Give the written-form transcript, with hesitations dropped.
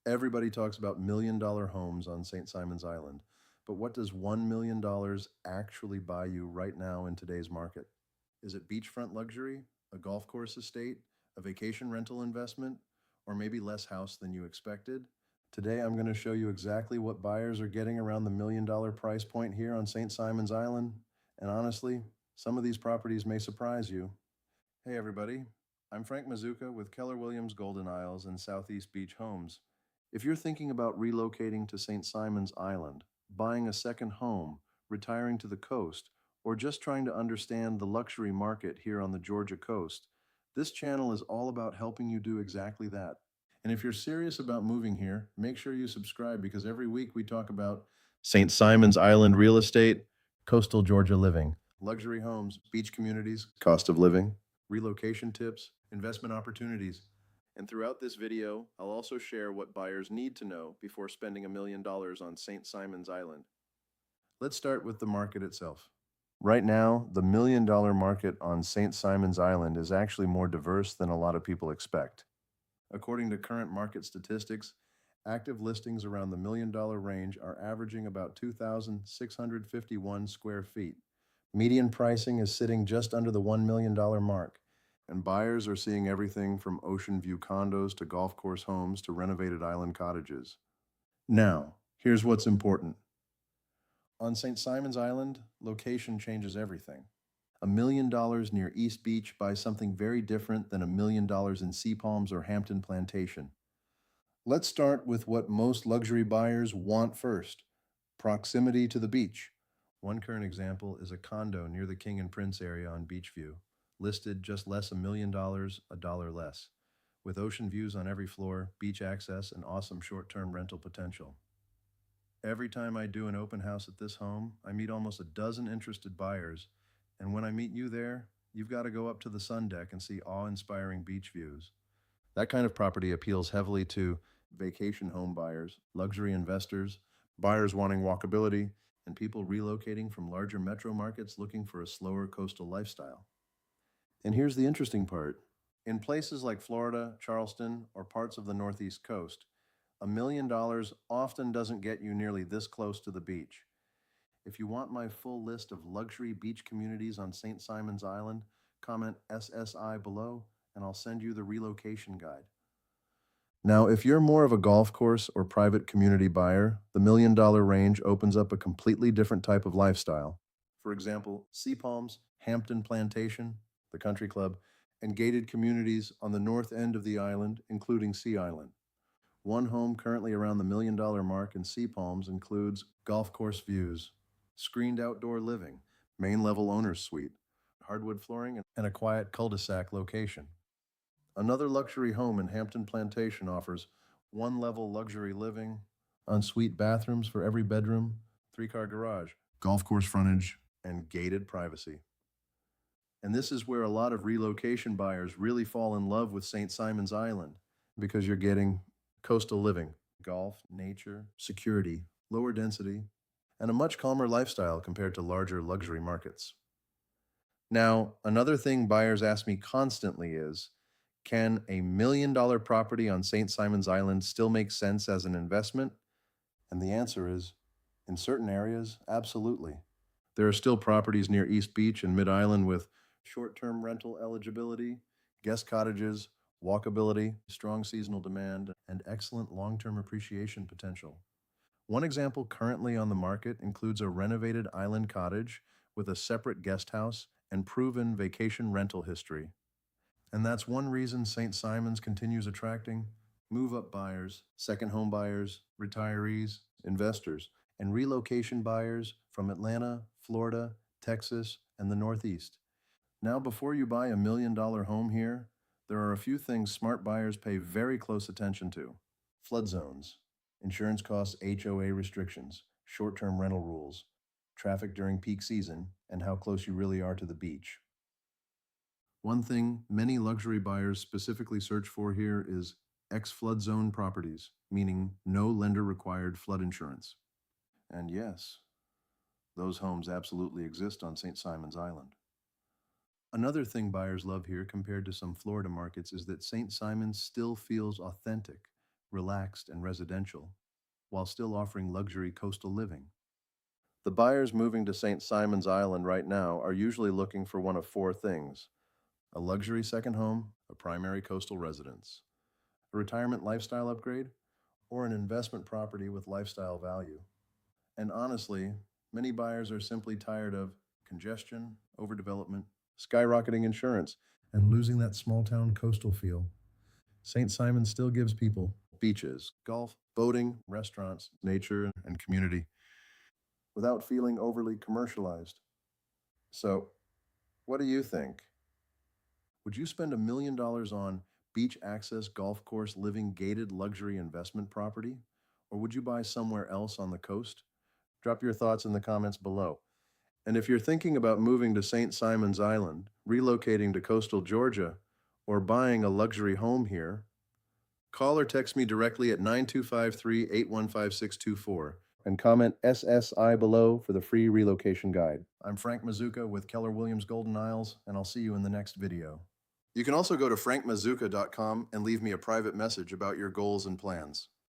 Everybody talks about million-dollar homes on St. Simon's Island, but what does $1 million actually buy you right now in today's market? Is it beachfront luxury, a golf course estate, a vacation rental investment, or maybe less house than you expected? Today, I'm going to show you exactly what buyers are getting around the $1 million price point here on St. Simon's Island. And honestly, some of these properties may surprise you. Hey, everybody. I'm Frank Mazuka with Keller Williams Golden Isles and Southeast Beach Homes. If you're thinking about relocating to St. Simon's Island, buying a second home, retiring to the coast, or just trying to understand the luxury market here on the Georgia coast, this channel is all about helping you do exactly that. And if you're serious about moving here, make sure you subscribe because every week we talk about St. Simon's Island real estate, coastal Georgia living, luxury homes, beach communities, cost of living, relocation tips, investment opportunities. And throughout this video, I'll also share what buyers need to know before spending $1 million on St. Simon's Island. Let's start with the market itself. Right now, the $1 million market on St. Simon's Island is actually more diverse than a lot of people expect. According to current market statistics, active listings around the $1 million range are averaging about 2,651 square feet. Median pricing is sitting just under the $1 million mark, and buyers are seeing everything from ocean view condos to golf course homes to renovated island cottages. Now, here's what's important. On St. Simon's Island, location changes everything. $1 million near East Beach buys something very different than $1 million in Sea Palms or Hampton Plantation. Let's start with what most luxury buyers want first: proximity to the beach. One current example is a condo near the King and Prince area on Beachview, listed just less $1 million, a dollar less, with ocean views on every floor, beach access, and awesome short-term rental potential. Every time I do an open house at this home, I meet almost a dozen interested buyers, and when I meet you there, you've got to go up to the sun deck and see awe-inspiring beach views. That kind of property appeals heavily to vacation home buyers, luxury investors, buyers wanting walkability, and people relocating from larger metro markets looking for a slower coastal lifestyle. And here's the interesting part. In places like Florida, Charleston, or parts of the Northeast coast, $1 million often doesn't get you nearly this close to the beach. If you want my full list of luxury beach communities on St. Simon's Island, comment SSI below and I'll send you the relocation guide. Now, if you're more of a golf course or private community buyer, the $1 million range opens up a completely different type of lifestyle. For example, Sea Palms, Hampton Plantation, the country club, and gated communities on the north end of the island, including Sea Island. One home currently around the $1 million mark in Sea Palms includes golf course views, screened outdoor living, main level owner's suite, hardwood flooring, and a quiet cul-de-sac location. Another luxury home in Hampton Plantation offers one level luxury living, ensuite bathrooms for every bedroom, three-car garage, golf course frontage, and gated privacy. And this is where a lot of relocation buyers really fall in love with St. Simon's Island because you're getting coastal living, golf, nature, security, lower density, and a much calmer lifestyle compared to larger luxury markets. Now, another thing buyers ask me constantly is, can a $1 million property on St. Simon's Island still make sense as an investment? And the answer is, in certain areas, absolutely. There are still properties near East Beach and Mid Island with short term rental eligibility, guest cottages, walkability, strong seasonal demand, and excellent long term appreciation potential. One example currently on the market includes a renovated island cottage with a separate guest house and proven vacation rental history. And that's one reason St. Simon's continues attracting move up buyers, second home buyers, retirees, investors, and relocation buyers from Atlanta, Florida, Texas, and the Northeast. Now, before you buy $1 million home here, there are a few things smart buyers pay very close attention to: flood zones, insurance costs, HOA restrictions, short term rental rules, traffic during peak season, and how close you really are to the beach. One thing many luxury buyers specifically search for here is X flood zone properties, meaning no lender required flood insurance. And yes, those homes absolutely exist on St. Simon's Island. Another thing buyers love here compared to some Florida markets is that St. Simon's still feels authentic. relaxed, and residential, while still offering luxury coastal living. The buyers moving to St. Simon's Island right now are usually looking for one of four things: a luxury second home, a primary coastal residence, a retirement lifestyle upgrade, or an investment property with lifestyle value. And honestly, many buyers are simply tired of congestion, overdevelopment, skyrocketing insurance, and losing that small town coastal feel. St. Simon still gives people beaches, golf, boating, restaurants, nature, and community without feeling overly commercialized. So, what do you think? Would you spend $1 million on beach access golf course living gated luxury investment property? Or would you buy somewhere else on the coast? Drop your thoughts in the comments below. And if you're thinking about moving to St. Simon's Island, relocating to coastal Georgia, or buying a luxury home here, call or text me directly at 9253-815-624 and comment SSI below for the free relocation guide. I'm Frank Mazuka with Keller Williams Golden Isles, and I'll see you in the next video. You can also go to frankmazuka.com and leave me a private message about your goals and plans.